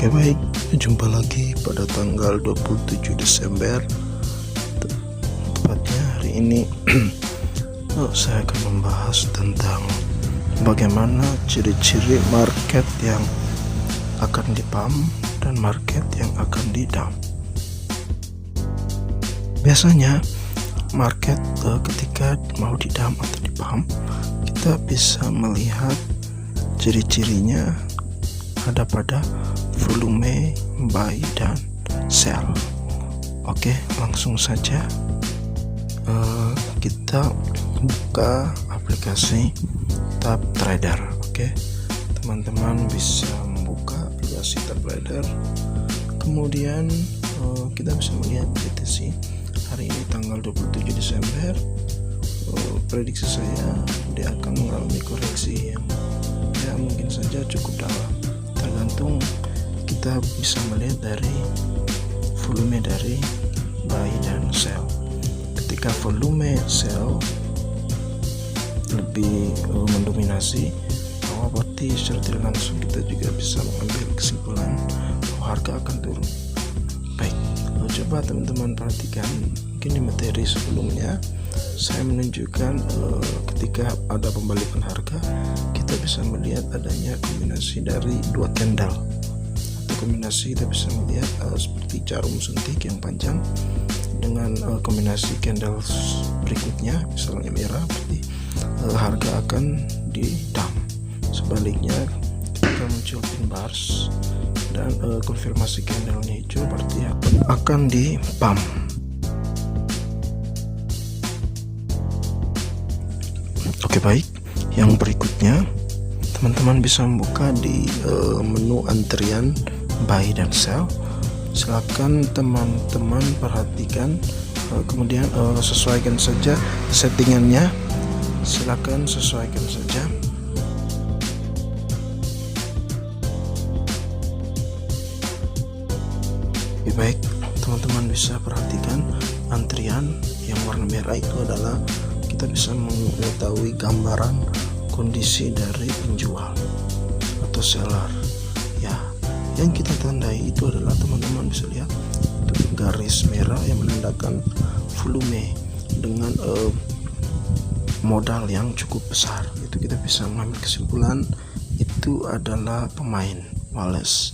Oke baik, jumpa lagi pada tanggal 27 Desember tepatnya hari ini. Saya akan membahas tentang bagaimana ciri-ciri market yang akan di-pump dan market yang akan di-dump. Biasanya market ketika mau di-dump atau di-pump, kita bisa melihat ciri-cirinya ada pada volume, buy dan sell. Oke, langsung saja kita buka aplikasi Tab Trader. Oke, teman-teman bisa membuka aplikasi Tab Trader, kemudian kita bisa melihat BTC hari ini tanggal 27 Desember. Prediksi saya dia akan mengalami koreksi yang mungkin saja cukup dalam, tergantung kita bisa melihat dari volume dari buy dan sell. Ketika volume sell lebih mendominasi, berarti secara tidak langsung kita juga bisa mengambil kesimpulan bahwa harga akan turun. Baik, coba teman-teman perhatikan, mungkin di materi sebelumnya saya menunjukkan ketika ada pembalikan harga, kita bisa melihat adanya kombinasi dari dua candle, atau kombinasi kita bisa melihat seperti jarum suntik yang panjang dengan kombinasi candle berikutnya misalnya merah, berarti harga akan di dump. Sebaliknya ketika muncul pin bars dan konfirmasi candlenya hijau, berarti akan di pump. Oke baik, yang berikutnya teman-teman bisa membuka di menu antrian buy dan sell. Silakan teman-teman perhatikan, kemudian sesuaikan saja settingannya, silakan sesuaikan saja. Oke baik, teman-teman bisa perhatikan antrian yang warna merah itu adalah kita bisa mengetahui gambaran kondisi dari penjual atau seller ya. Yang kita tandai itu adalah teman-teman bisa lihat itu garis merah yang menandakan volume dengan modal yang cukup besar. Itu kita bisa mengambil kesimpulan itu adalah pemain Wales.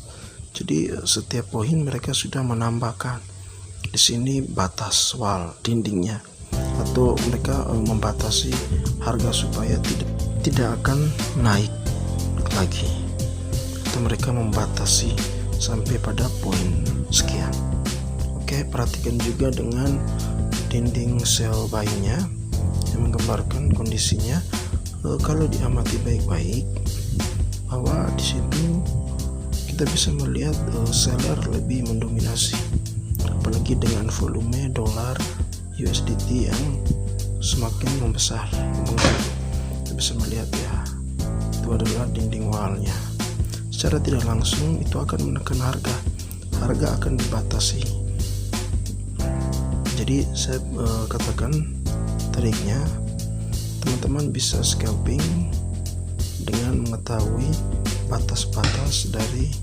Jadi setiap poin mereka sudah menambahkan di sini batas wall, dindingnya, atau mereka membatasi harga supaya tidak akan naik lagi, atau mereka membatasi sampai pada poin sekian. Oke, perhatikan juga dengan dinding sell buy-nya yang menggambarkan kondisinya. Kalau diamati baik-baik bahwa di situ kita bisa melihat seller lebih mendominasi, apalagi dengan volume dolar USDT yang semakin membesar. Kita bisa melihat ya, itu adalah dinding wallnya. Secara tidak langsung itu akan menekan harga akan dibatasi. Jadi saya katakan triknya, teman-teman bisa scalping dengan mengetahui batas-batas dari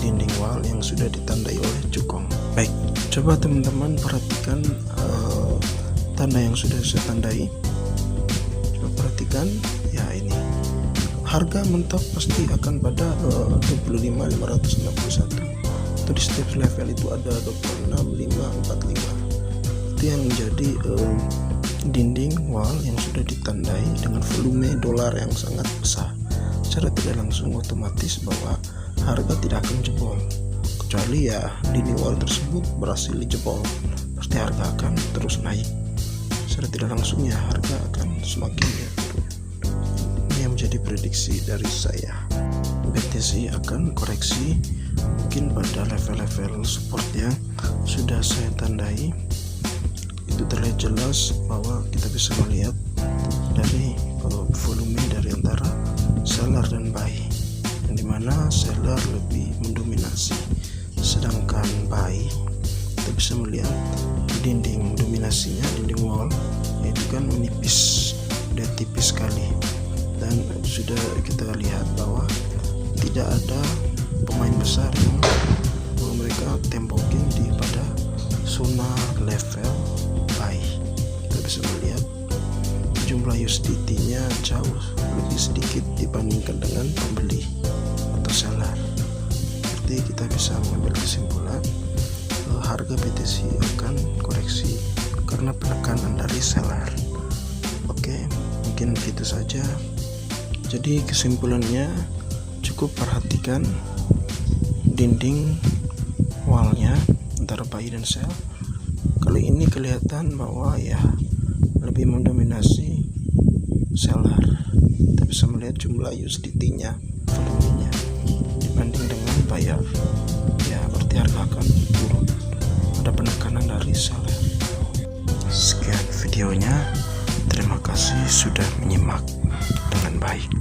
dinding wall yang sudah ditandai oleh cukong. Baik, coba teman-teman perhatikan tanda yang sudah saya tandai. Coba perhatikan ya, ini harga mentok pasti akan pada 25.561, atau di setiap level itu ada 26.545. Itu yang menjadi dinding wall yang sudah ditandai dengan volume dolar yang sangat besar. Secara tidak langsung otomatis bahwa harga tidak akan jebol, kecuali ya dinding wall tersebut berhasil dijebol, pasti harga akan terus naik. Secara tidak langsung ya harga akan semakin turun. Ini yang menjadi prediksi dari saya. BTC akan koreksi mungkin pada level-level support yang sudah saya tandai. Itu terlihat jelas bahwa kita bisa melihat dari volume dari antara seller dan buy, yang dimana seller lebih mendominasi, sedangkan buy kita bisa melihat dinding dominasinya, dinding wall itu kan menipis, udah tipis sekali, dan sudah kita lihat bahwa tidak ada pemain besar yang mereka tembokin di pada zona level buy. Kita bisa melihat jumlah USDT-nya jauh lebih sedikit dibandingkan dengan pembeli atau seller. Jadi kita bisa mengambil kesimpulan harga BTC akan koreksi karena penekanan dari seller. Oke, mungkin itu saja. Jadi kesimpulannya, cukup perhatikan dinding wallnya antara buy dan sell. Kali ini kelihatan bahwa ya lebih mendominasi seller. Kita bisa melihat jumlah USDT-nya, volumenya dibanding dengan buyer. Ya berarti harga akan turun. Ada penekanan dari seller. Sekian videonya. Terima kasih sudah menyimak dengan baik.